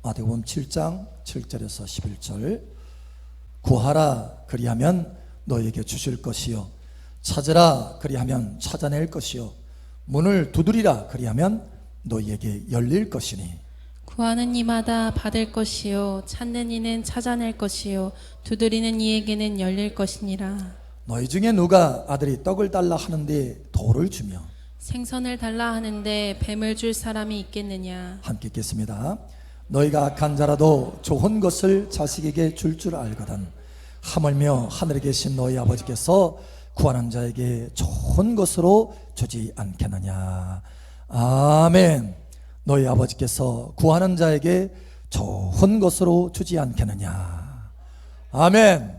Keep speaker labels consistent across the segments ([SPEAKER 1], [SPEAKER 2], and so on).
[SPEAKER 1] 마태복음 7장 7절에서 11절. 구하라 그리하면 너에게 주실 것이요, 찾으라 그리하면 찾아낼 것이요, 문을 두드리라 그리하면 너희에게 열릴 것이니.
[SPEAKER 2] 구하는 이마다 받을 것이요, 찾는 이는 찾아낼 것이요, 두드리는 이에게는 열릴 것이니라.
[SPEAKER 1] 너희 중에 누가 아들이 떡을 달라 하는데 돌을 주며
[SPEAKER 2] 생선을 달라 하는데 뱀을 줄 사람이 있겠느냐.
[SPEAKER 1] 함께 읽겠습니다. 너희가 악한 자라도 좋은 것을 자식에게 줄 알거든 하물며 하늘에 계신 너희 아버지께서 구하는 자에게 좋은 것으로 주지 않겠느냐. 아멘. 너희 아버지께서 구하는 자에게 좋은 것으로 주지 않겠느냐. 아멘.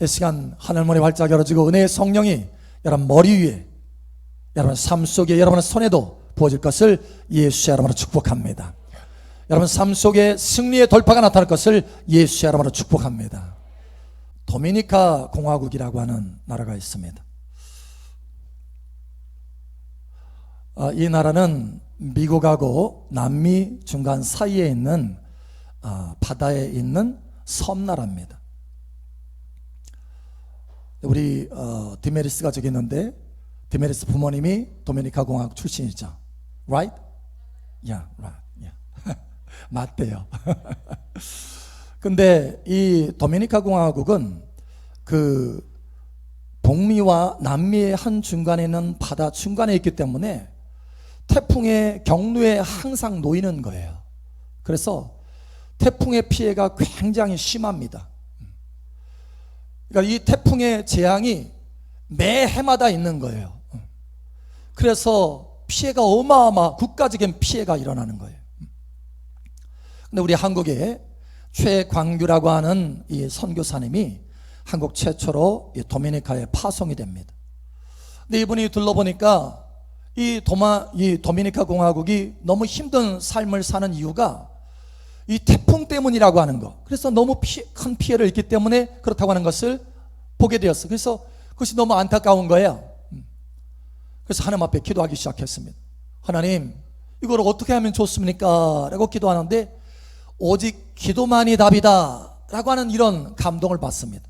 [SPEAKER 1] 이 시간 하늘문이 활짝 열어지고 은혜의 성령이 여러분 머리 위에, 여러분 삶 속에, 여러분의 손에도 부어질 것을 예수의 이름으로 축복합니다. 여러분 삶 속에 승리의 돌파가 나타날 것을 예수의 이름으로 축복합니다. 도미니카 공화국이라고 하는 나라가 있습니다. 이 나라는 미국하고 남미 중간 사이에 있는 바다에 있는 섬나라입니다. 우리 디메리스가 저기 있는데, 디메리스 부모님이 도미니카 공화국 출신이죠. Right? Yeah, right. Yeah. 맞대요. 근데 이 도미니카 공화국은 그 북미와 남미의 한 중간에 있는 바다 중간에 있기 때문에 태풍의 경로에 항상 놓이는 거예요. 그래서 태풍의 피해가 굉장히 심합니다. 그러니까 이 태풍의 재앙이 매 해마다 있는 거예요. 그래서 피해가 국가적인 피해가 일어나는 거예요. 근데 우리 한국에 최광규라고 하는 이 선교사님이 한국 최초로 이 도미니카에 파송이 됩니다. 근데 이분이 둘러보니까 이 도미니카 공화국이 너무 힘든 삶을 사는 이유가 이 태풍 때문이라고 하는 거. 그래서 너무 큰 피해를 입기 때문에 그렇다고 하는 것을 보게 되었어요. 그래서 그것이 너무 안타까운 거예요. 그래서 하나님 앞에 기도하기 시작했습니다. 하나님, 이걸 어떻게 하면 좋습니까? 라고 기도하는데 오직 기도만이 답이다 라고 하는 이런 감동을 받습니다.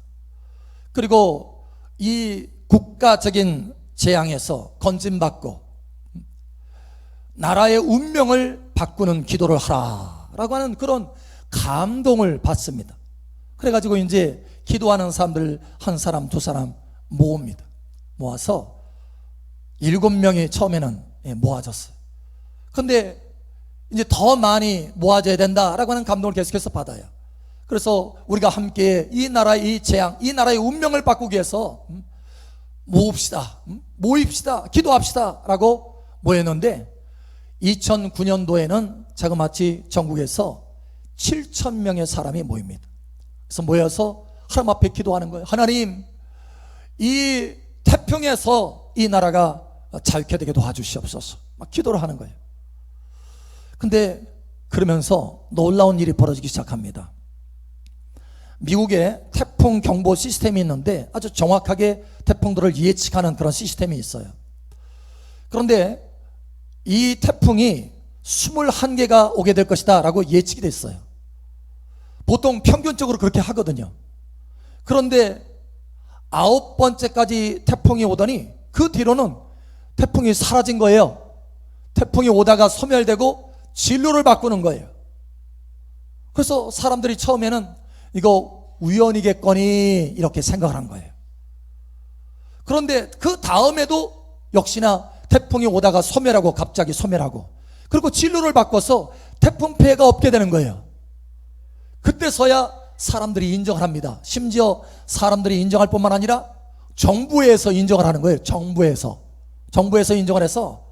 [SPEAKER 1] 그리고 이 국가적인 재앙에서 건진받고 나라의 운명을 바꾸는 기도를 하라 라고 하는 그런 감동을 받습니다. 그래가지고 이제 기도하는 사람들 한 사람 두 사람 모읍니다. 모아서 7명이 처음에는 모아졌어요. 근데 이제 더 많이 모아져야 된다라고 하는 감동을 계속해서 받아요. 그래서 우리가 함께 이 나라의 이 재앙, 이 나라의 운명을 바꾸기 위해서 모입시다, 기도합시다 라고 모였는데 2009년도에는 자그마치 전국에서 7,000명의 사람이 모입니다. 그래서 모여서 하나님 앞에 기도하는 거예요. 하나님, 이 태평에서 이 나라가 자유케 되게 도와주시옵소서. 막 기도를 하는 거예요. 근데 그러면서 놀라운 일이 벌어지기 시작합니다. 미국에 태풍 경보 시스템이 있는데 아주 정확하게 태풍들을 예측하는 그런 시스템이 있어요. 그런데 이 태풍이 21개가 오게 될 것이다 라고 예측이 됐어요. 보통 평균적으로 그렇게 하거든요. 그런데 9번째까지 태풍이 오더니 그 뒤로는 태풍이 사라진 거예요. 태풍이 오다가 소멸되고 진로를 바꾸는 거예요. 그래서 사람들이 처음에는 이거 우연이겠거니 이렇게 생각을 한 거예요. 그런데 그 다음에도 역시나 태풍이 오다가 소멸하고 갑자기 소멸하고, 그리고 진로를 바꿔서 태풍 피해가 없게 되는 거예요. 그때서야 사람들이 인정을 합니다. 심지어 사람들이 인정할 뿐만 아니라 정부에서 인정을 하는 거예요. 정부에서 인정을 해서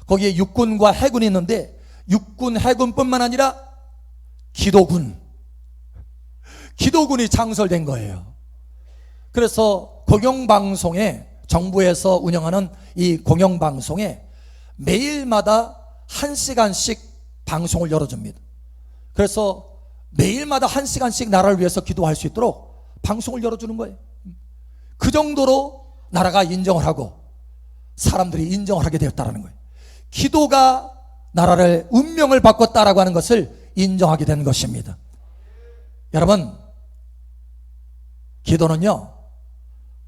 [SPEAKER 1] 거기에 육군과 해군이 있는데 육군, 해군뿐만 아니라 기도군이 창설된 거예요. 그래서 공영방송에, 정부에서 운영하는 이 공영방송에 매일마다 1시간씩 방송을 열어줍니다. 그래서 매일마다 1시간씩 나라를 위해서 기도할 수 있도록 방송을 열어주는 거예요. 그 정도로 나라가 인정을 하고 사람들이 인정을 하게 되었다는 거예요. 기도가 나라를 운명을 바꿨다라고 하는 것을 인정하게 된 것입니다. 여러분, 기도는요,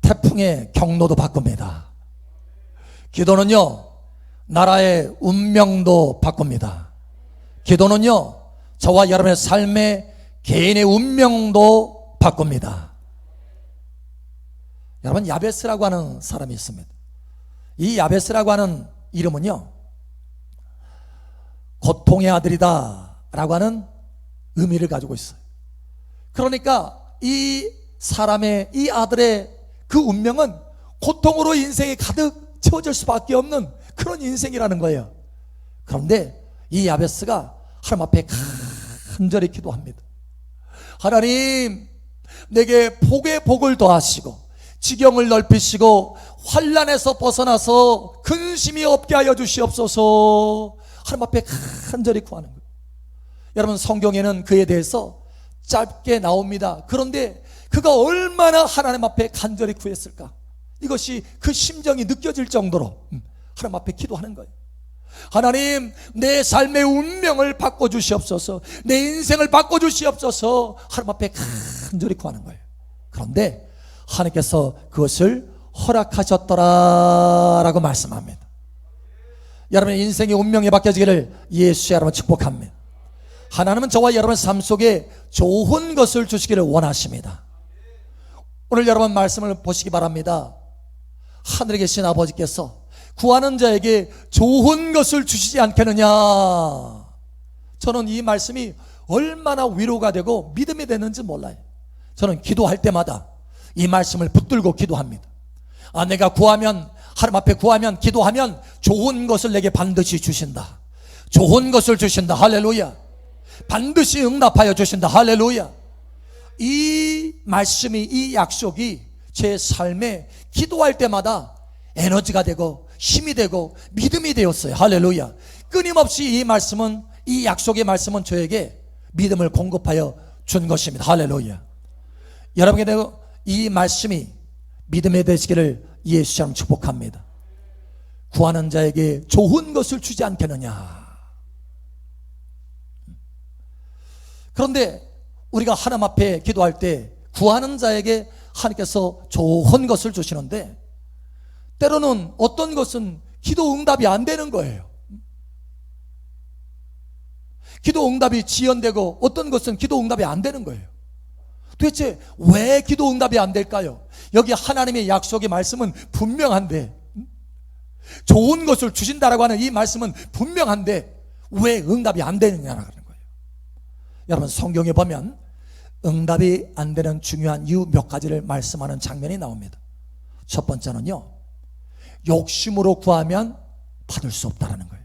[SPEAKER 1] 태풍의 경로도 바꿉니다. 기도는요, 나라의 운명도 바꿉니다. 기도는요, 저와 여러분의 삶의 개인의 운명도 바꿉니다. 여러분, 야베스라고 하는 사람이 있습니다. 이 야베스라고 하는 이름은요, 고통의 아들이다 라고 하는 의미를 가지고 있어요. 그러니까 이 사람의, 이 아들의 그 운명은 고통으로 인생이 가득 채워질 수밖에 없는 그런 인생이라는 거예요. 그런데 이 야베스가 하나님 앞에 간절히 기도합니다. 하나님, 내게 복의 복을 더하시고 지경을 넓히시고 환난에서 벗어나서 근심이 없게 하여 주시옵소서. 하나님 앞에 간절히 구하는 거예요. 여러분, 성경에는 그에 대해서 짧게 나옵니다. 그런데 그가 얼마나 하나님 앞에 간절히 구했을까? 이것이 그 심정이 느껴질 정도로 하나님 앞에 기도하는 거예요. 하나님, 내 삶의 운명을 바꿔주시옵소서. 내 인생을 바꿔주시옵소서. 하나님 앞에 간절히 구하는 거예요. 그런데 하나님께서 그것을 허락하셨더라라고 말씀합니다. 여러분의 인생의 운명이 바뀌어지기를 예수의 이름으로 축복합니다. 하나님은 저와 여러분의 삶 속에 좋은 것을 주시기를 원하십니다. 오늘 여러분 말씀을 보시기 바랍니다. 하늘에 계신 아버지께서 구하는 자에게 좋은 것을 주시지 않겠느냐. 저는 이 말씀이 얼마나 위로가 되고 믿음이 되는지 몰라요. 저는 기도할 때마다 이 말씀을 붙들고 기도합니다. 내가 구하면, 하나님 앞에 구하면, 기도하면 좋은 것을 내게 반드시 주신다. 좋은 것을 주신다. 할렐루야. 반드시 응답하여 주신다. 할렐루야. 이 말씀이, 이 약속이 제 삶에 기도할 때마다 에너지가 되고 힘이 되고 믿음이 되었어요. 할렐루야. 끊임없이 이 말씀은, 이 약속의 말씀은 저에게 믿음을 공급하여 준 것입니다. 할렐루야. 여러분에게 이 말씀이 믿음이 되시기를 예수처럼 축복합니다. 구하는 자에게 좋은 것을 주지 않겠느냐. 그런데 우리가 하나님 앞에 기도할 때 구하는 자에게 하나님께서 좋은 것을 주시는데, 때로는 어떤 것은 기도 응답이 안 되는 거예요. 기도 응답이 지연되고 어떤 것은 기도 응답이 안 되는 거예요. 도대체 왜 기도 응답이 안 될까요? 여기 하나님의 약속의 말씀은 분명한데, 좋은 것을 주신다라고 하는 이 말씀은 분명한데 왜 응답이 안 되느냐라는 거예요. 여러분, 성경에 보면 응답이 안 되는 중요한 이유 몇 가지를 말씀하는 장면이 나옵니다. 첫 번째는요, 욕심으로 구하면 받을 수 없다라는 거예요.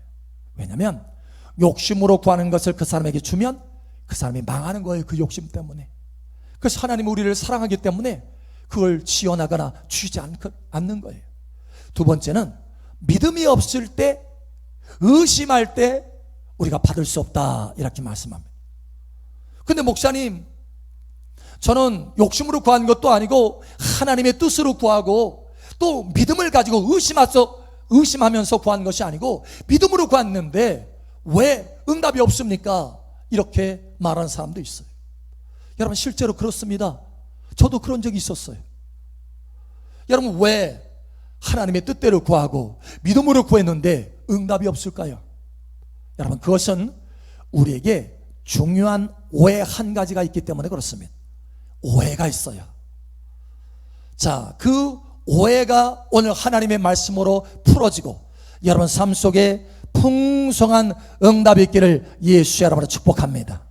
[SPEAKER 1] 왜냐하면 욕심으로 구하는 것을 그 사람에게 주면 그 사람이 망하는 거예요. 그 욕심 때문에. 그래서 하나님은 우리를 사랑하기 때문에 그걸 지원하거나 주지 않는 거예요. 두 번째는 믿음이 없을 때, 의심할 때 우리가 받을 수 없다, 이렇게 말씀합니다. 근데 목사님, 저는 욕심으로 구한 것도 아니고 하나님의 뜻으로 구하고 또 믿음을 가지고 의심하면서 구한 것이 아니고 믿음으로 구했는데 왜 응답이 없습니까? 이렇게 말하는 사람도 있어요. 여러분, 실제로 그렇습니다. 저도 그런 적이 있었어요. 여러분, 왜 하나님의 뜻대로 구하고 믿음으로 구했는데 응답이 없을까요? 여러분, 그것은 우리에게 중요한 오해 한 가지가 있기 때문에 그렇습니다. 오해가 있어요. 자, 그 오해가 오늘 하나님의 말씀으로 풀어지고 여러분 삶 속에 풍성한 응답이 있기를 예수의 이름으로 축복합니다.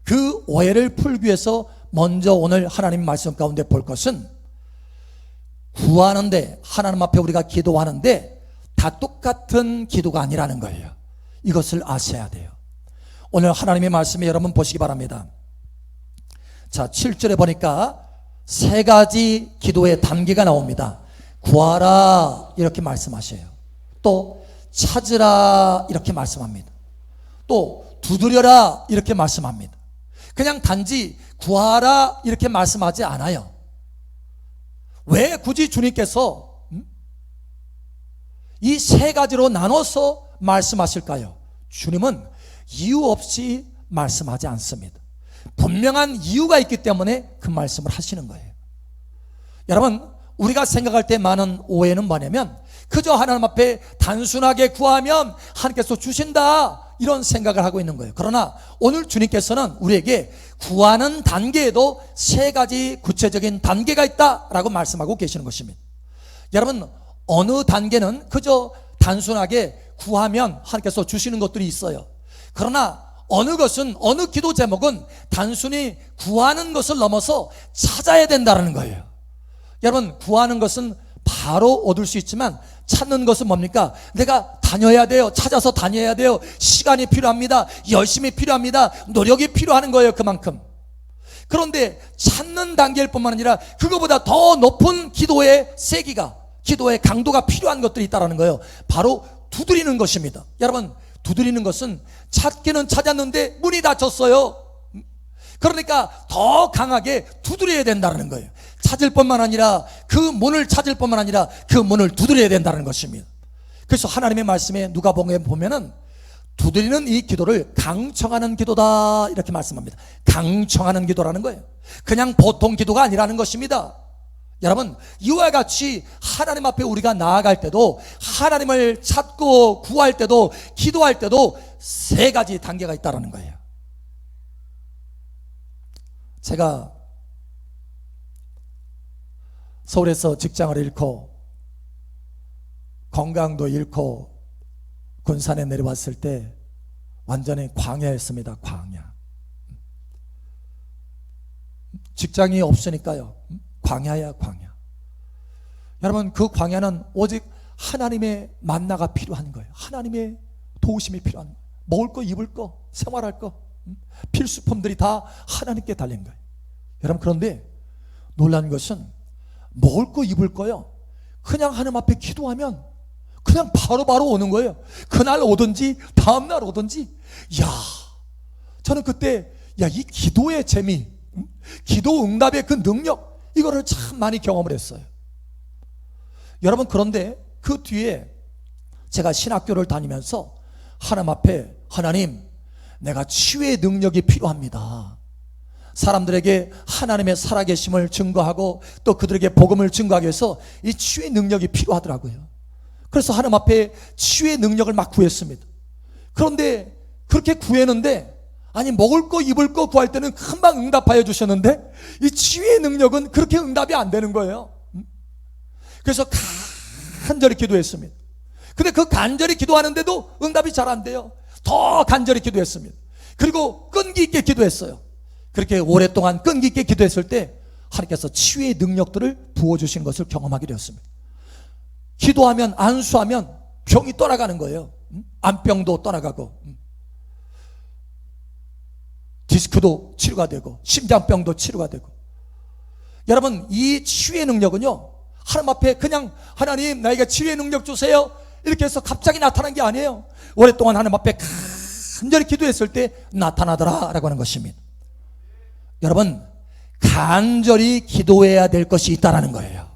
[SPEAKER 1] 그 오해를 풀기 위해서 먼저 오늘 하나님 말씀 가운데 볼 것은, 구하는데, 하나님 앞에 우리가 기도하는데 다 똑같은 기도가 아니라는 거예요. 이것을 아셔야 돼요. 오늘 하나님의 말씀에 여러분 보시기 바랍니다. 자, 7절에 보니까 세 가지 기도의 단계가 나옵니다. 구하라, 이렇게 말씀하셔요. 또 찾으라, 이렇게 말씀합니다. 또 두드려라, 이렇게 말씀합니다. 그냥 단지 구하라 이렇게 말씀하지 않아요. 왜 굳이 주님께서 이 세 가지로 나눠서 말씀하실까요? 주님은 이유 없이 말씀하지 않습니다. 분명한 이유가 있기 때문에 그 말씀을 하시는 거예요. 여러분, 우리가 생각할 때 많은 오해는 뭐냐면 그저 하나님 앞에 단순하게 구하면 하나님께서 주신다, 이런 생각을 하고 있는 거예요. 그러나 오늘 주님께서는 우리에게 구하는 단계에도 세 가지 구체적인 단계가 있다라고 말씀하고 계시는 것입니다. 여러분, 어느 단계는 그저 단순하게 구하면 하나님께서 주시는 것들이 있어요. 그러나 어느 것은, 어느 기도 제목은 단순히 구하는 것을 넘어서 찾아야 된다는 거예요. 여러분, 구하는 것은 바로 얻을 수 있지만 찾는 것은 뭡니까? 내가 다녀야 돼요. 찾아서 다녀야 돼요. 시간이 필요합니다. 열심히 필요합니다. 노력이 필요한 거예요. 그만큼. 그런데 찾는 단계일 뿐만 아니라 그거보다 더 높은 기도의 세기가, 기도의 강도가 필요한 것들이 있다는 거예요. 바로 두드리는 것입니다. 여러분, 두드리는 것은 찾기는 찾았는데 문이 닫혔어요. 그러니까 더 강하게 두드려야 된다는 거예요. 찾을 뿐만 아니라, 그 문을 찾을 뿐만 아니라 그 문을 두드려야 된다는 것입니다. 그래서 하나님의 말씀에 누가복음에 보면은 두드리는 이 기도를 강청하는 기도다, 이렇게 말씀합니다. 강청하는 기도라는 거예요. 그냥 보통 기도가 아니라는 것입니다. 여러분, 이와 같이 하나님 앞에 우리가 나아갈 때도, 하나님을 찾고 구할 때도, 기도할 때도 세 가지 단계가 있다는 거예요. 제가 서울에서 직장을 잃고 건강도 잃고 군산에 내려왔을 때 완전히 광야였습니다. 광야. 직장이 없으니까요, 광야야 광야. 여러분, 그 광야는 오직 하나님의 만나가 필요한 거예요. 하나님의 도우심이 필요한 거예요. 먹을 거, 입을 거, 생활할 거, 필수품들이 다 하나님께 달린 거예요. 여러분, 그런데 놀란 것은 먹을 거, 입을 거요, 그냥 하나님 앞에 기도하면 그냥 바로바로 오는 거예요. 그날 오든지 다음날 오든지. 저는 그때 이 기도의 재미, 기도 응답의 그 능력, 이거를 참 많이 경험을 했어요. 여러분, 그런데 그 뒤에 제가 신학교를 다니면서 하나님 앞에, 하나님, 내가 치유의 능력이 필요합니다. 사람들에게 하나님의 살아계심을 증거하고 또 그들에게 복음을 증거하기 위해서 이 치유의 능력이 필요하더라고요. 그래서 하나님 앞에 치유의 능력을 막 구했습니다. 그런데 그렇게 구했는데, 아니, 먹을 거, 입을 거 구할 때는 금방 응답하여 주셨는데 이 치유의 능력은 그렇게 응답이 안 되는 거예요. 그래서 간절히 기도했습니다. 근데 그 간절히 기도하는데도 응답이 잘 안 돼요. 더 간절히 기도했습니다. 그리고 끈기 있게 기도했어요. 그렇게 오랫동안 끈기 있게 기도했을 때 하나님께서 치유의 능력들을 부어주신 것을 경험하게 되었습니다. 기도하면, 안수하면 병이 떠나가는 거예요. 암병도 떠나가고, 디스크도 치료가 되고, 심장병도 치료가 되고. 여러분, 이 치유의 능력은요, 하나님 앞에 그냥 하나님 나에게 치유의 능력 주세요 이렇게 해서 갑자기 나타난 게 아니에요. 오랫동안 하나님 앞에 간절히 기도했을 때 나타나더라 라고 하는 것입니다. 여러분, 간절히 기도해야 될 것이 있다라는 거예요.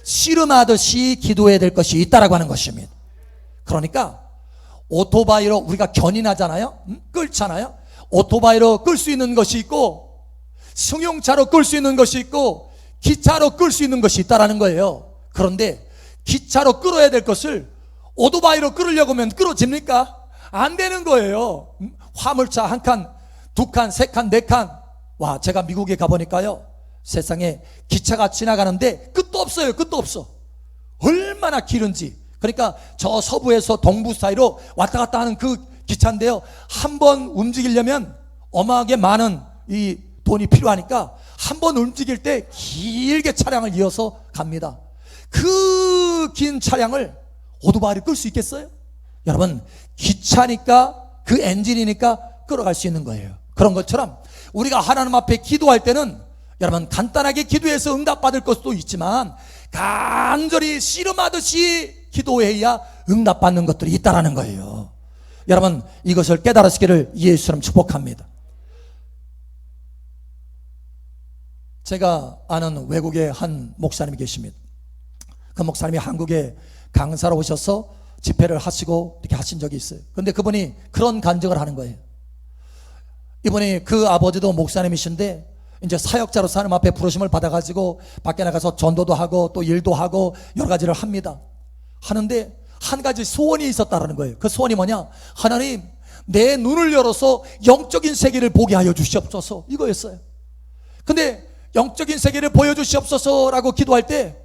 [SPEAKER 1] 씨름하듯이 기도해야 될 것이 있다라고 하는 것입니다. 그러니까 오토바이로 우리가 견인하잖아요. 끌잖아요. 오토바이로 끌 수 있는 것이 있고, 승용차로 끌 수 있는 것이 있고, 기차로 끌 수 있는 것이 있다라는 거예요. 그런데 기차로 끌어야 될 것을 오토바이로 끌으려고 하면 끌어집니까? 안 되는 거예요. 화물차 한 칸, 두 칸, 세 칸, 네 칸. 와, 제가 미국에 가보니까요, 세상에 기차가 지나가는데 끝도 없어요. 끝도 없어. 얼마나 길은지. 그러니까 저 서부에서 동부 사이로 왔다 갔다 하는 그 기차인데요, 한 번 움직이려면 어마하게 많은 이 돈이 필요하니까 한 번 움직일 때 길게 차량을 이어서 갑니다. 그 긴 차량을 오토바이를 끌 수 있겠어요? 여러분, 기차니까, 그 엔진이니까 끌어갈 수 있는 거예요. 그런 것처럼 우리가 하나님 앞에 기도할 때는 여러분, 간단하게 기도해서 응답받을 것도 있지만 간절히 씨름하듯이 기도해야 응답받는 것들이 있다라는 거예요. 여러분, 이것을 깨달으시기를 예수님 축복합니다. 제가 아는 외국의 한 목사님이 계십니다. 그 목사님이 한국에 강사로 오셔서 집회를 하시고 이렇게 하신 적이 있어요. 그런데 그분이 그런 간증을 하는 거예요. 이번에 그 아버지도 목사님이신데 이제 사역자로 하나님 앞에 부르심을 받아가지고 밖에 나가서 전도도 하고 또 일도 하고 여러 가지를 합니다. 하는데 한 가지 소원이 있었다라는 거예요. 그 소원이 뭐냐? 하나님, 내 눈을 열어서 영적인 세계를 보게 하여 주시옵소서, 이거였어요. 근데 영적인 세계를 보여주시옵소서라고 기도할 때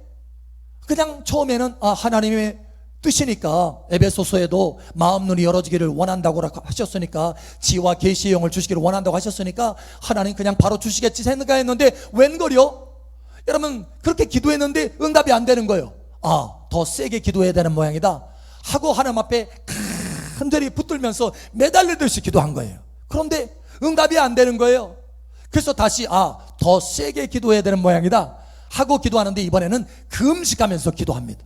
[SPEAKER 1] 그냥 처음에는 하나님의 뜻이니까, 에베소서에도 마음 눈이 열어지기를 원한다고 하셨으니까, 지와 계시의 영을 주시기를 원한다고 하셨으니까 하나님 그냥 바로 주시겠지 생각했는데 웬걸요? 여러분, 그렇게 기도했는데 응답이 안 되는 거예요. 더 세게 기도해야 되는 모양이다 하고 하나님 앞에 간절히 붙들면서 매달리듯이 기도한 거예요. 그런데 응답이 안 되는 거예요. 그래서 다시 더 세게 기도해야 되는 모양이다 하고 기도하는데, 이번에는 금식하면서 기도합니다.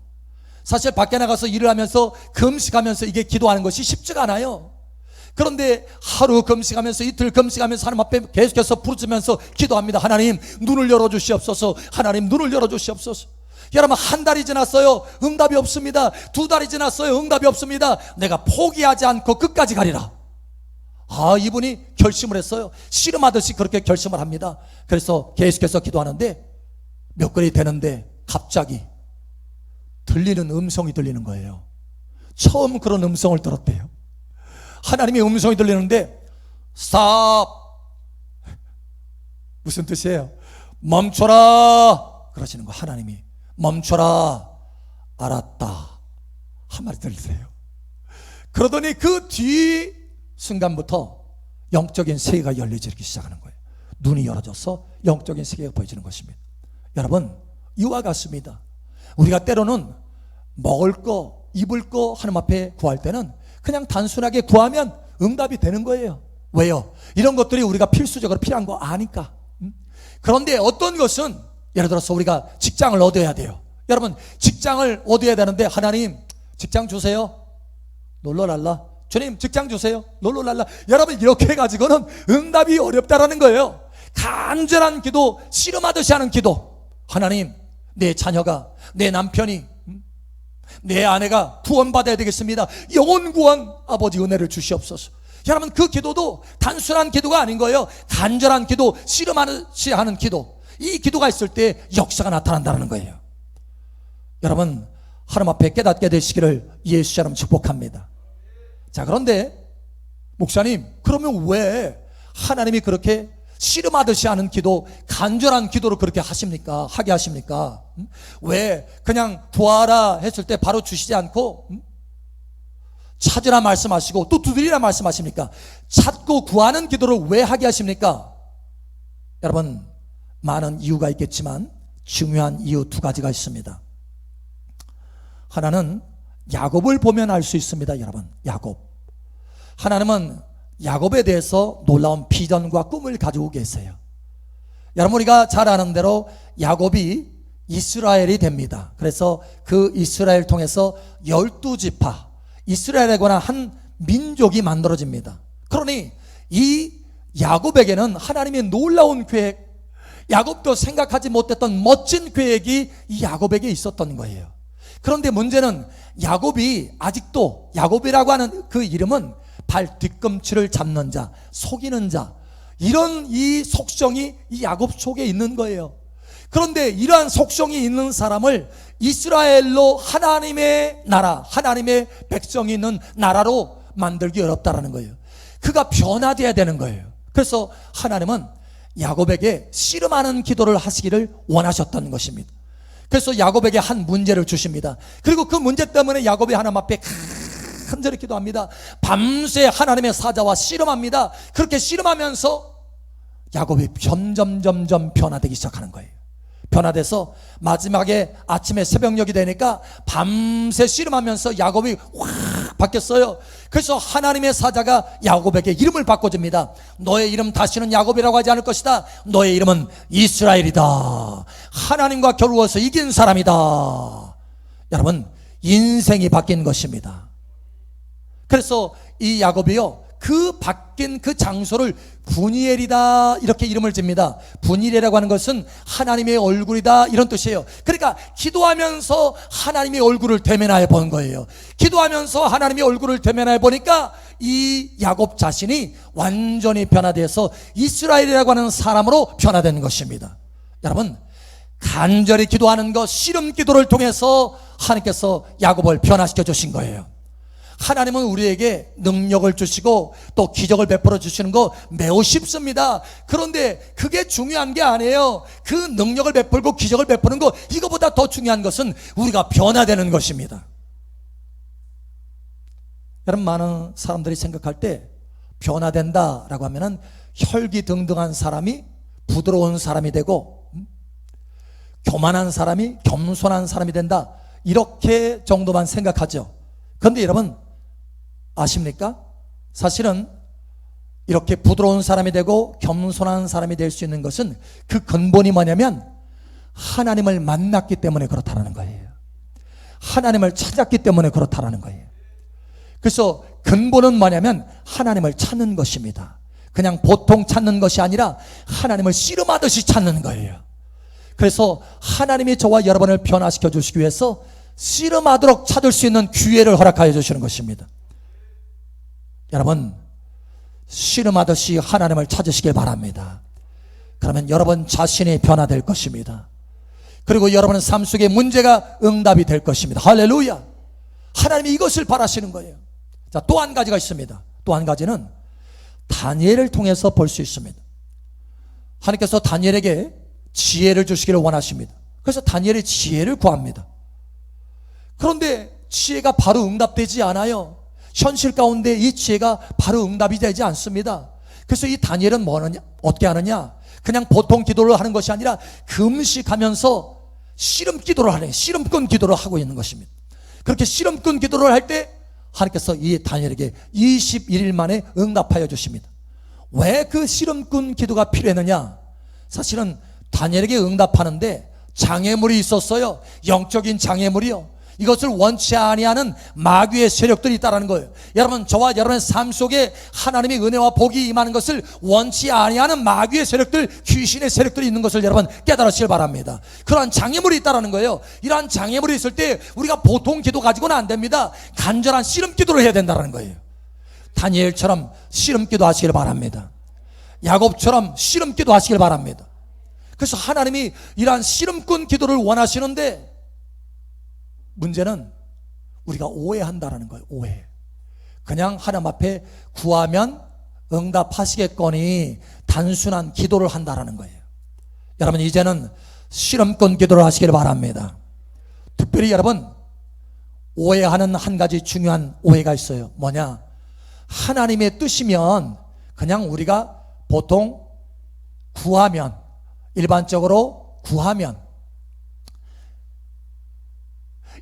[SPEAKER 1] 사실 밖에 나가서 일을 하면서 금식하면서 이게 기도하는 것이 쉽지가 않아요. 그런데 하루 금식하면서, 이틀 금식하면서 하나님 앞에 계속해서 부르짖으면서 기도합니다. 하나님, 눈을 열어주시옵소서. 하나님, 눈을 열어주시옵소서. 여러분, 한 달이 지났어요. 응답이 없습니다. 2달이 지났어요. 응답이 없습니다. 내가 포기하지 않고 끝까지 가리라. 이분이 결심을 했어요. 씨름하듯이 그렇게 결심을 합니다. 그래서 계속해서 기도하는데 몇 걸이 되는데 갑자기 들리는 음성이 들리는 거예요. 처음 그런 음성을 들었대요. 하나님의 음성이 들리는데 스탑, 무슨 뜻이에요? 멈춰라 그러시는 거. 하나님이 멈춰라. 알았다 한마디 들리세요. 그러더니 그 뒤 순간부터 영적인 세계가 열리기 시작하는 거예요. 눈이 열어져서 영적인 세계가 보여지는 것입니다. 여러분, 이와 같습니다. 우리가 때로는 먹을 거, 입을 거 하나님 앞에 구할 때는 그냥 단순하게 구하면 응답이 되는 거예요. 왜요? 이런 것들이 우리가 필수적으로 필요한 거 아니까. 그런데 어떤 것은, 예를 들어서 우리가 직장을 얻어야 돼요. 여러분, 직장을 얻어야 되는데 하나님, 직장 주세요. 놀러랄라. 주님, 직장 주세요. 놀러랄라. 여러분, 이렇게 해가지고는 응답이 어렵다라는 거예요. 간절한 기도, 씨름하듯이 하는 기도. 하나님, 내 자녀가, 내 남편이, 내 아내가 구원받아야 되겠습니다. 영원 구원 아버지 은혜를 주시옵소서. 여러분, 그 기도도 단순한 기도가 아닌 거예요. 간절한 기도, 씨름하듯이 하는 기도. 이 기도가 있을 때 역사가 나타난다는 거예요. 여러분, 하나님 앞에 깨닫게 되시기를 예수처럼 축복합니다. 자, 그런데 목사님, 그러면 왜 하나님이 그렇게 씨름하듯이 하는 기도, 간절한 기도를 그렇게 하십니까? 하게 하십니까? 왜 그냥 구하라 했을 때 바로 주시지 않고 찾으라 말씀하시고 또 두드리라 말씀하십니까? 찾고 구하는 기도를 왜 하게 하십니까? 여러분, 많은 이유가 있겠지만 중요한 이유 2가지가 있습니다. 하나는 야곱을 보면 알 수 있습니다. 여러분, 야곱. 하나님은 야곱에 대해서 놀라운 비전과 꿈을 가지고 계세요. 여러분, 우리가 잘 아는 대로 야곱이 이스라엘이 됩니다. 그래서 그 이스라엘 통해서 12지파, 이스라엘에 관한 한 민족이 만들어집니다. 그러니 이 야곱에게는 하나님의 놀라운 계획, 야곱도 생각하지 못했던 멋진 계획이 이 야곱에게 있었던 거예요. 그런데 문제는 야곱이 아직도, 야곱이라고 하는 그 이름은 발 뒤꿈치를 잡는 자, 속이는 자, 이런 이 속성이 이 야곱 속에 있는 거예요. 그런데 이러한 속성이 있는 사람을 이스라엘로, 하나님의 나라, 하나님의 백성이 있는 나라로 만들기 어렵다라는 거예요. 그가 변화되어야 되는 거예요. 그래서 하나님은 야곱에게 씨름하는 기도를 하시기를 원하셨던 것입니다. 그래서 야곱에게 한 문제를 주십니다. 그리고 그 문제 때문에 야곱이 하나님 앞에 간절히 기도합니다. 밤새 하나님의 사자와 씨름합니다. 그렇게 씨름하면서 야곱이 점점 변화되기 시작하는 거예요. 변화돼서 마지막에 아침에 새벽녘이 되니까 밤새 씨름하면서 야곱이 확 바뀌었어요. 그래서 하나님의 사자가 야곱에게 이름을 바꿔줍니다. 너의 이름 다시는 야곱이라고 하지 않을 것이다. 너의 이름은 이스라엘이다. 하나님과 겨루어서 이긴 사람이다. 여러분, 인생이 바뀐 것입니다. 그래서 이 야곱이요, 그 바뀐 그 장소를 분이엘이다 이렇게 이름을 집니다. 분이엘이라고 하는 것은 하나님의 얼굴이다 이런 뜻이에요. 그러니까 기도하면서 하나님의 얼굴을 대면하여 본 거예요. 기도하면서 하나님의 얼굴을 대면하여 보니까 이 야곱 자신이 완전히 변화되어서 이스라엘이라고 하는 사람으로 변화된 것입니다. 여러분, 간절히 기도하는 것, 씨름 기도를 통해서 하나님께서 야곱을 변화시켜 주신 거예요. 하나님은 우리에게 능력을 주시고 또 기적을 베풀어 주시는 거 매우 쉽습니다. 그런데 그게 중요한 게 아니에요. 그 능력을 베풀고 기적을 베푸는 거, 이거보다 더 중요한 것은 우리가 변화되는 것입니다. 여러분, 많은 사람들이 생각할 때 변화된다라고 하면은 혈기등등한 사람이 부드러운 사람이 되고 교만한 사람이 겸손한 사람이 된다, 이렇게 정도만 생각하죠. 그런데 여러분 아십니까? 사실은 이렇게 부드러운 사람이 되고 겸손한 사람이 될 수 있는 것은 그 근본이 뭐냐면 하나님을 만났기 때문에 그렇다라는 거예요. 하나님을 찾았기 때문에 그렇다라는 거예요. 그래서 근본은 뭐냐면 하나님을 찾는 것입니다. 그냥 보통 찾는 것이 아니라 하나님을 씨름하듯이 찾는 거예요. 그래서 하나님이 저와 여러분을 변화시켜 주시기 위해서 씨름하도록 찾을 수 있는 기회를 허락하여 주시는 것입니다. 여러분, 씨름하듯이 하나님을 찾으시길 바랍니다. 그러면 여러분 자신이 변화될 것입니다. 그리고 여러분의 삶 속에 문제가 응답이 될 것입니다. 할렐루야. 하나님이 이것을 바라시는 거예요. 자, 또 한 가지가 있습니다. 또 한 가지는 다니엘을 통해서 볼 수 있습니다. 하나님께서 다니엘에게 지혜를 주시기를 원하십니다. 그래서 다니엘이 지혜를 구합니다. 그런데 지혜가 바로 응답되지 않아요. 현실 가운데 이 지혜가 바로 응답이 되지 않습니다. 그래서 이 다니엘은 뭐하느냐, 어떻게 하느냐, 그냥 보통 기도를 하는 것이 아니라 금식하면서 씨름 기도를 하는, 씨름꾼 기도를 하고 있는 것입니다. 그렇게 씨름꾼 기도를 할 때 하나님께서 이 다니엘에게 21일 만에 응답하여 주십니다. 왜 그 씨름꾼 기도가 필요했느냐? 사실은 다니엘에게 응답하는데 장애물이 있었어요. 영적인 장애물이요. 이것을 원치 아니하는 마귀의 세력들이 있다는 거예요. 여러분, 저와 여러분의 삶 속에 하나님의 은혜와 복이 임하는 것을 원치 아니하는 마귀의 세력들, 귀신의 세력들이 있는 것을 여러분 깨달으시길 바랍니다. 그러한 장애물이 있다는 거예요. 이러한 장애물이 있을 때 우리가 보통 기도 가지고는 안 됩니다. 간절한 씨름 기도를 해야 된다는 거예요. 다니엘처럼 씨름 기도 하시길 바랍니다. 야곱처럼 씨름 기도 하시길 바랍니다. 그래서 하나님이 이러한 씨름꾼 기도를 원하시는데 문제는 우리가 오해한다라는 거예요. 오해. 그냥 하나님 앞에 구하면 응답하시겠거니 단순한 기도를 한다라는 거예요. 여러분, 이제는 씨름꾼 기도를 하시길 바랍니다. 특별히 여러분, 오해하는 한 가지 중요한 오해가 있어요. 뭐냐? 하나님의 뜻이면 그냥 우리가 보통 구하면, 일반적으로 구하면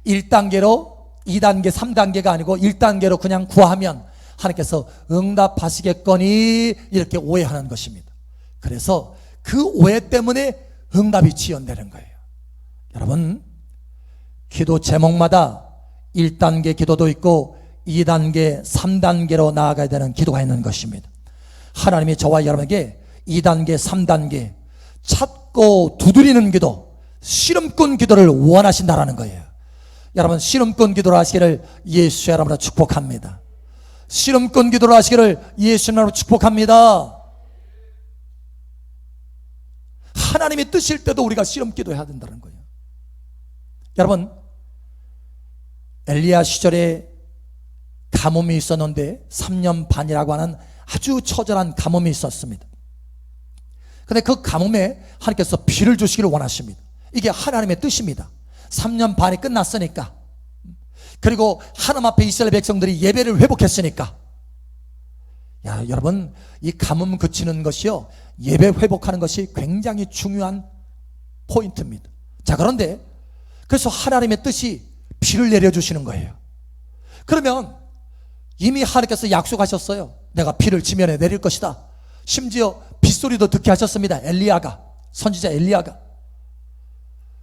[SPEAKER 1] 1단계로 2단계 3단계가 아니고 1단계로 그냥 구하면 하나님께서 응답하시겠거니 이렇게 오해하는 것입니다. 그래서 그 오해 때문에 응답이 지연되는 거예요. 여러분, 기도 제목마다 1단계 기도도 있고 2단계 3단계로 나아가야 되는 기도가 있는 것입니다. 하나님이 저와 여러분에게 2단계 3단계 찾고 두드리는 기도, 씨름꾼 기도를 원하신다라는 거예요. 여러분, 씨름꾼 기도를 하시기를 예수의 이름으로 축복합니다. 씨름꾼 기도를 하시기를 예수의 이름으로 축복합니다. 하나님이 뜨실 때도 우리가 씨름 기도해야 된다는 거예요. 여러분, 엘리야 시절에 가뭄이 있었는데 3년 반이라고 하는 아주 처절한 가뭄이 있었습니다. 그런데 그 가뭄에 하나님께서 비를 주시기를 원하십니다. 이게 하나님의 뜻입니다. 3년 반이 끝났으니까, 그리고 하나님 앞에 이스라엘 백성들이 예배를 회복했으니까. 야, 여러분, 이 가뭄 그치는 것이요, 예배 회복하는 것이 굉장히 중요한 포인트입니다. 자, 그런데 그래서 하나님의 뜻이 비를 내려주시는 거예요. 그러면 이미 하나님께서 약속하셨어요. 내가 비를 지면에 내릴 것이다. 심지어 빗소리도 듣게 하셨습니다. 엘리야가, 선지자 엘리야가.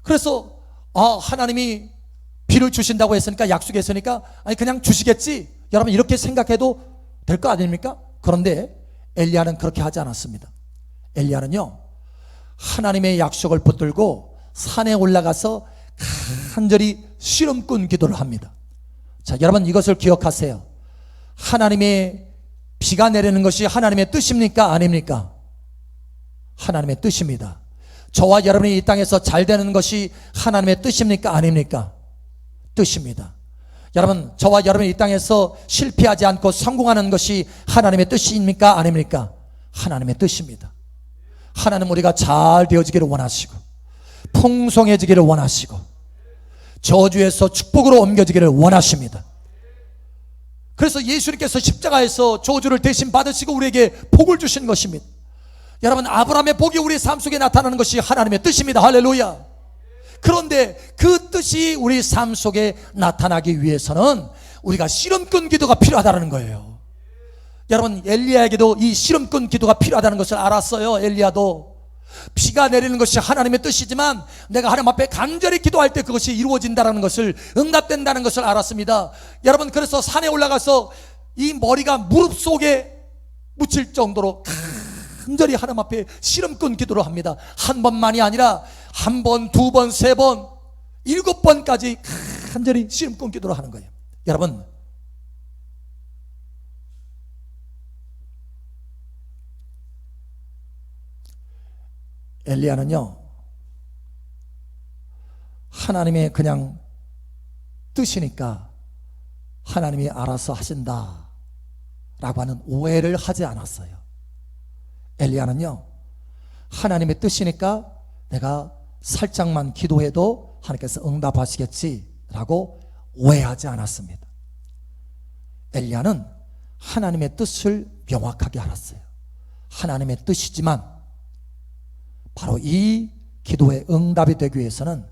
[SPEAKER 1] 그래서 하나님이 비를 주신다고 했으니까, 약속했으니까 아니 그냥 주시겠지, 여러분 이렇게 생각해도 될 거 아닙니까? 그런데 엘리야는 그렇게 하지 않았습니다. 엘리야는요, 하나님의 약속을 붙들고 산에 올라가서 간절히 씨름꾼 기도를 합니다. 자, 여러분 이것을 기억하세요. 하나님의 비가 내리는 것이 하나님의 뜻입니까? 아닙니까? 하나님의 뜻입니다. 저와 여러분이 이 땅에서 잘 되는 것이 하나님의 뜻입니까? 아닙니까? 뜻입니다. 여러분, 저와 여러분이 이 땅에서 실패하지 않고 성공하는 것이 하나님의 뜻입니까? 아닙니까? 하나님의 뜻입니다. 하나님 우리가 잘 되어지기를 원하시고 풍성해지기를 원하시고 저주에서 축복으로 옮겨지기를 원하십니다. 그래서 예수님께서 십자가에서 저주를 대신 받으시고 우리에게 복을 주신 것입니다. 여러분, 아브라함의 복이 우리 삶 속에 나타나는 것이 하나님의 뜻입니다. 할렐루야. 그런데 그 뜻이 우리 삶 속에 나타나기 위해서는 우리가 씨름꾼 기도가 필요하다는 거예요. 여러분, 엘리야에게도 이 씨름꾼 기도가 필요하다는 것을 알았어요. 엘리야도 비가 내리는 것이 하나님의 뜻이지만 내가 하나님 앞에 간절히 기도할 때 그것이 이루어진다는 것을, 응답된다는 것을 알았습니다. 여러분, 그래서 산에 올라가서 이 머리가 무릎 속에 묻힐 정도로 간절히 하나님 앞에 씨름꾼 기도를 합니다. 한 번만이 아니라 한 번, 두 번, 세 번, 7번까지 간절히 씨름꾼 기도를 하는 거예요. 여러분, 엘리야는요, 하나님의 그냥 뜻이니까 하나님이 알아서 하신다 라고 하는 오해를 하지 않았어요. 엘리야는요, 하나님의 뜻이니까 내가 살짝만 기도해도 하나님께서 응답하시겠지라고 오해하지 않았습니다. 엘리야는 하나님의 뜻을 명확하게 알았어요. 하나님의 뜻이지만 바로 이 기도의 응답이 되기 위해서는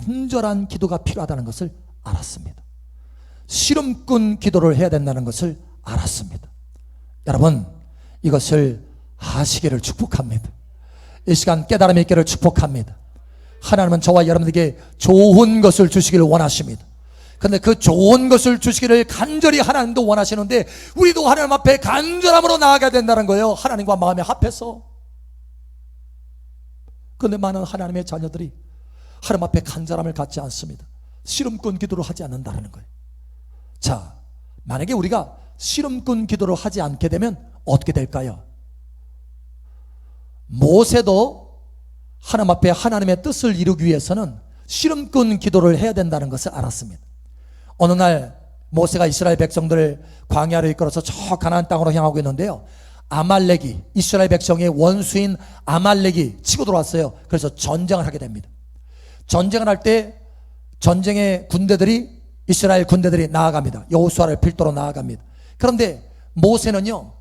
[SPEAKER 1] 간절한 기도가 필요하다는 것을 알았습니다. 씨름꾼 기도를 해야 된다는 것을 알았습니다. 여러분, 이것을 아시기를 축복합니다. 이 시간 깨달음이 있기를 축복합니다. 하나님은 저와 여러분에게 좋은 것을 주시기를 원하십니다. 그런데 그 좋은 것을 주시기를 간절히 하나님도 원하시는데 우리도 하나님 앞에 간절함으로 나아가야 된다는 거예요. 하나님과 마음에 합해서. 그런데 많은 하나님의 자녀들이 하나님 앞에 간절함을 갖지 않습니다. 씨름꾼 기도를 하지 않는다는 거예요. 자, 만약에 우리가 씨름꾼 기도를 하지 않게 되면 어떻게 될까요? 모세도 하나님 앞에 하나님의 뜻을 이루기 위해서는 씨름꾼 기도를 해야 된다는 것을 알았습니다. 어느 날 모세가 이스라엘 백성들을 광야로 이끌어서 저 가나안 땅으로 향하고 있는데요, 아말렉이, 이스라엘 백성의 원수인 아말렉이 치고 들어왔어요. 그래서 전쟁을 하게 됩니다. 전쟁을 할 때 전쟁의 군대들이, 이스라엘 군대들이 나아갑니다. 여호수아를 필두로 나아갑니다. 그런데 모세는요,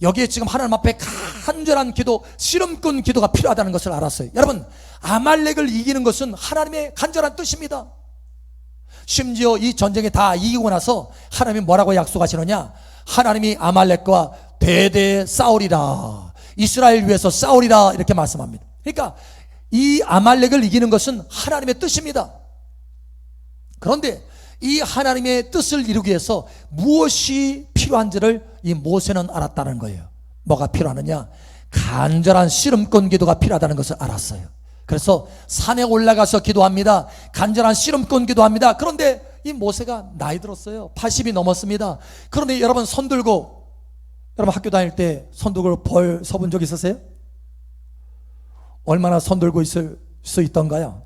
[SPEAKER 1] 여기에 지금 하나님 앞에 간절한 기도, 씨름꾼 기도가 필요하다는 것을 알았어요. 여러분, 아말렉을 이기는 것은 하나님의 간절한 뜻입니다. 심지어 이 전쟁에 다 이기고 나서 하나님이 뭐라고 약속하시느냐? 하나님이 아말렉과 대대 싸우리라, 이스라엘 위해서 싸우리라, 이렇게 말씀합니다. 그러니까 이 아말렉을 이기는 것은 하나님의 뜻입니다. 그런데 이 하나님의 뜻을 이루기 위해서 무엇이 필요한지를 이 모세는 알았다는 거예요. 뭐가 필요하느냐? 간절한 씨름꾼 기도가 필요하다는 것을 알았어요. 그래서 산에 올라가서 기도합니다. 간절한 씨름꾼 기도합니다. 그런데 이 모세가 나이 들었어요. 80이 넘었습니다. 그런데 여러분, 손 들고, 여러분 학교 다닐 때 손 들고 벌 서본 적 있으세요? 얼마나 손 들고 있을 수 있던가요?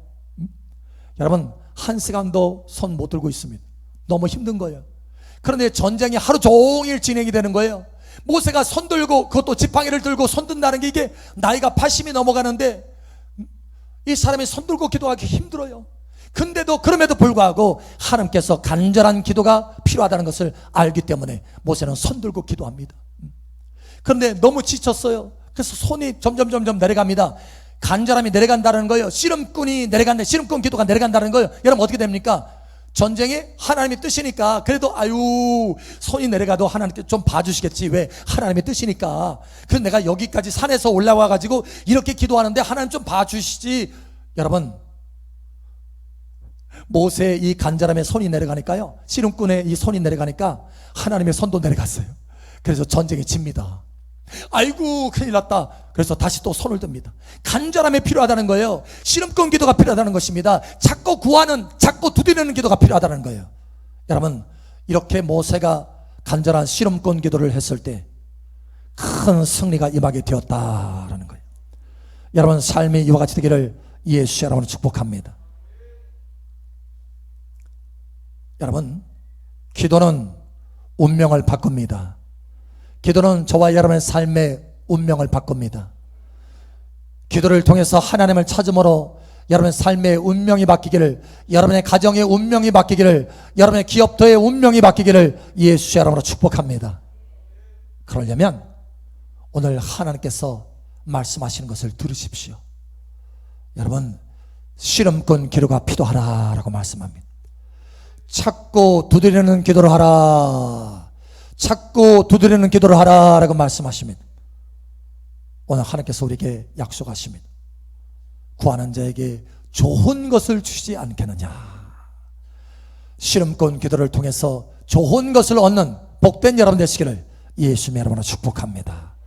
[SPEAKER 1] 여러분, 1시간도 손 못 들고 있습니다. 너무 힘든 거예요. 그런데 전쟁이 하루 종일 진행이 되는 거예요. 모세가 손 들고, 그것도 지팡이를 들고 손 든다는 게 이게 나이가 80이 넘어가는데 이 사람이 손 들고 기도하기 힘들어요. 근데도 그럼에도 불구하고 하나님께서 간절한 기도가 필요하다는 것을 알기 때문에 모세는 손 들고 기도합니다. 그런데 너무 지쳤어요. 그래서 손이 점점 내려갑니다. 간절함이 내려간다는 거예요. 씨름꾼이 내려간다, 씨름꾼 기도가 내려간다는 거예요. 여러분, 어떻게 됩니까? 전쟁이 하나님의 뜻이니까 그래도 손이 내려가도 하나님께 좀 봐주시겠지. 왜? 하나님의 뜻이니까. 그래서 내가 여기까지 산에서 올라와 가지고 이렇게 기도하는데 하나님 좀 봐주시지. 여러분, 모세의 이 간절함에 손이 내려가니까요, 씨름꾼의 이 손이 내려가니까 하나님의 손도 내려갔어요. 그래서 전쟁이 집니다. 아이고 큰일 났다. 그래서 다시 또 손을 듭니다. 간절함이 필요하다는 거예요. 씨름꾼 기도가 필요하다는 것입니다. 자꾸 구하는, 자꾸 두드리는 기도가 필요하다는 거예요. 여러분, 이렇게 모세가 간절한 씨름꾼 기도를 했을 때 큰 승리가 임하게 되었다라는 거예요. 여러분, 삶이 이와 같이 되기를 예수 여러분을 축복합니다. 여러분, 기도는 운명을 바꿉니다. 기도는 저와 여러분의 삶의 운명을 바꿉니다. 기도를 통해서 하나님을 찾음으로 여러분의 삶의 운명이 바뀌기를, 여러분의 가정의 운명이 바뀌기를, 여러분의 기업도의 운명이 바뀌기를 예수 여러분으로 축복합니다. 그러려면 오늘 하나님께서 말씀하시는 것을 들으십시오. 여러분, 씨름꾼 기도가 필요하라라고 말씀합니다. 찾고 두드리는 기도를 하라, 찾고 두드리는 기도를 하라라고 말씀하십니다. 오늘 하나님께서 우리에게 약속하십니다. 구하는 자에게 좋은 것을 주시지 않겠느냐. 씨름꾼 기도를 통해서 좋은 것을 얻는 복된 여러분 되시기를 예수님의 이름으로 축복합니다.